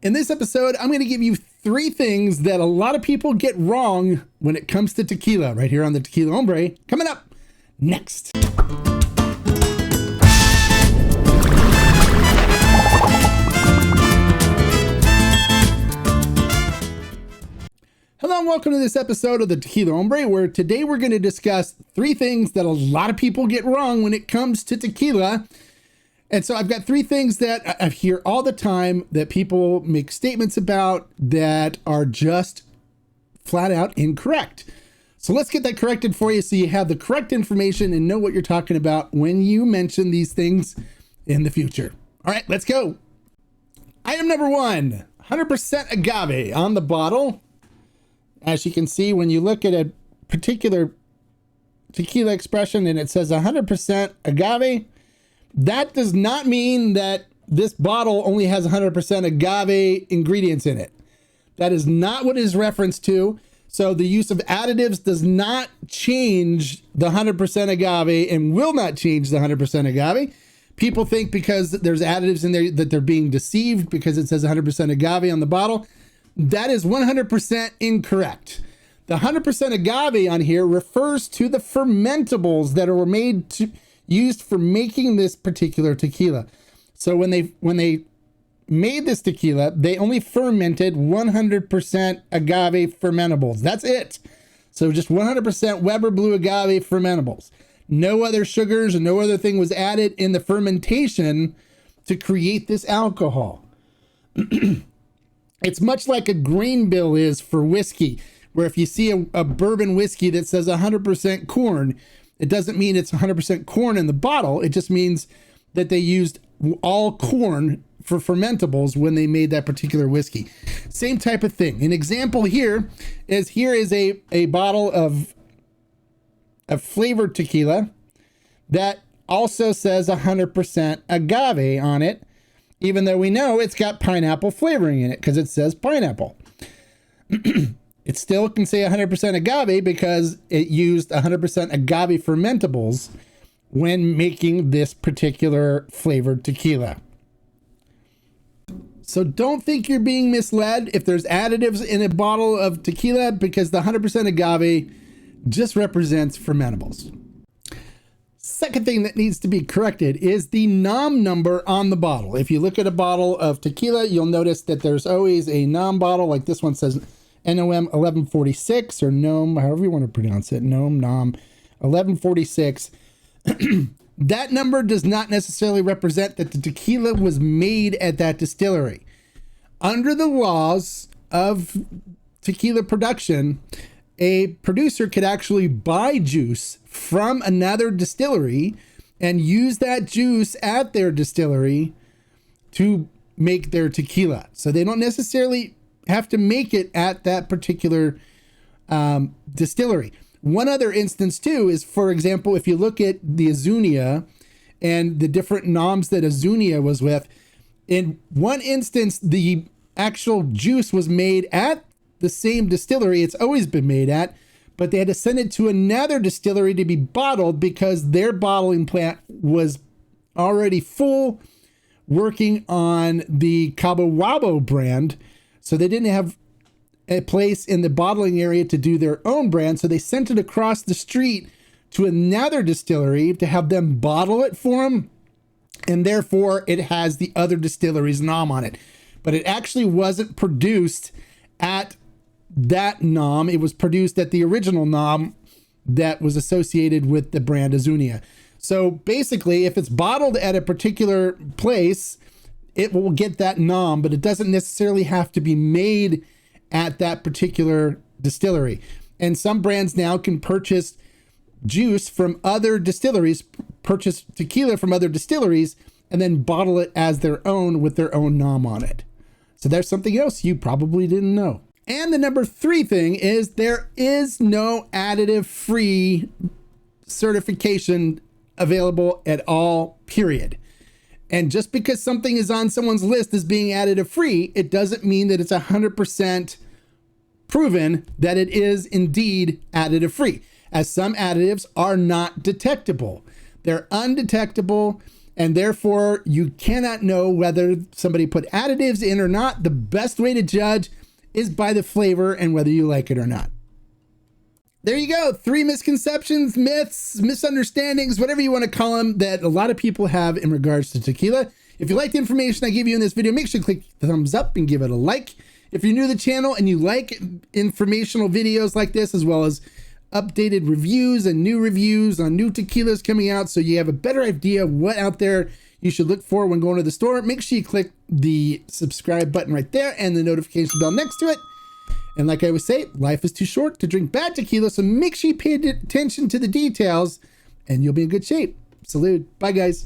In this episode, I'm going to give you 3 things that a lot of people get wrong when it comes to tequila, right here on the Tequila Hombre. Coming up next. Hello and welcome to this episode of the Tequila Hombre, where today we're going to discuss 3 things that a lot of people get wrong when it comes to tequila. And so I've got 3 things that I hear all the time that people make statements about that are just flat out incorrect. So let's get that corrected for you so you have the correct information and know what you're talking about when you mention these things in the future. All right, let's go. Item number 1, 100% agave on the bottle. As you can see, when you look at a particular tequila expression and it says 100% agave, that does not mean that this bottle only has 100% agave ingredients in it. That is not what it is referenced to. So the use of additives does not change the 100% agave and will not change the 100% agave. People think because there's additives in there that they're being deceived because it says 100% agave on the bottle. That is 100% incorrect. The 100% agave on here refers to the fermentables that are used for making this particular tequila. So when they made this tequila, they only fermented 100% agave fermentables. That's it. So just 100% Weber Blue Agave fermentables. No other sugars and no other thing was added in the fermentation to create this alcohol. It's much like a grain bill is for whiskey, where if you see a bourbon whiskey that says 100% corn, it doesn't mean it's 100% corn in the bottle. It just means that they used all corn for fermentables when they made that particular whiskey. Same type of thing. An example here is a bottle of flavored tequila that also says 100% agave on it, even though we know it's got pineapple flavoring in it because it says pineapple. It still can say 100% agave because it used 100% agave fermentables when making this particular flavored tequila. So don't think you're being misled if there's additives in a bottle of tequila, because the 100% agave just represents fermentables. Second thing that needs to be corrected is the NOM number on the bottle. If you look at a bottle of tequila, you'll notice that there's always a NOM bottle, like this one says NOM 1146 or NOM, however you want to pronounce it, NOM 1146. That number does not necessarily represent that the tequila was made at that distillery. Under the laws of tequila production, a producer could actually buy juice from another distillery and use that juice at their distillery to make their tequila. So they don't necessarily have to make it at that particular distillery. One other instance too is, for example, if you look at the Azuñia and the different noms that Azuñia was with, in one instance, the actual juice was made at the same distillery it's always been made at, but they had to send it to another distillery to be bottled because their bottling plant was already full, working on the Cabo Wabo brand. So they didn't have a place in the bottling area to do their own brand. So they sent it across the street to another distillery to have them bottle it for them. And therefore it has the other distillery's nom on it. But it actually wasn't produced at that nom. It was produced at the original nom that was associated with the brand Azuñia. So basically, if it's bottled at a particular place, it will get that nom, but it doesn't necessarily have to be made at that particular distillery. And some brands now can purchase juice from other distilleries, purchase tequila from other distilleries, and then bottle it as their own with their own nom on it. So there's something else you probably didn't know. And the number 3 thing is there is no additive-free certification available at all, period. And just because something is on someone's list as being additive free, it doesn't mean that it's 100% proven that it is indeed additive free, as some additives are not detectable. They're undetectable and therefore you cannot know whether somebody put additives in or not. The best way to judge is by the flavor and whether you like it or not. There you go. 3 misconceptions, myths, misunderstandings, whatever you want to call them, that a lot of people have in regards to tequila. If you like the information I give you in this video, make sure to click the thumbs up and give it a like. If you're new to the channel and you like informational videos like this, as well as updated reviews and new reviews on new tequilas coming out, so you have a better idea of what out there you should look for when going to the store, make sure you click the subscribe button right there and the notification bell next to it. And like I always say, life is too short to drink bad tequila, so make sure you pay attention to the details and you'll be in good shape. Salute. Bye, guys.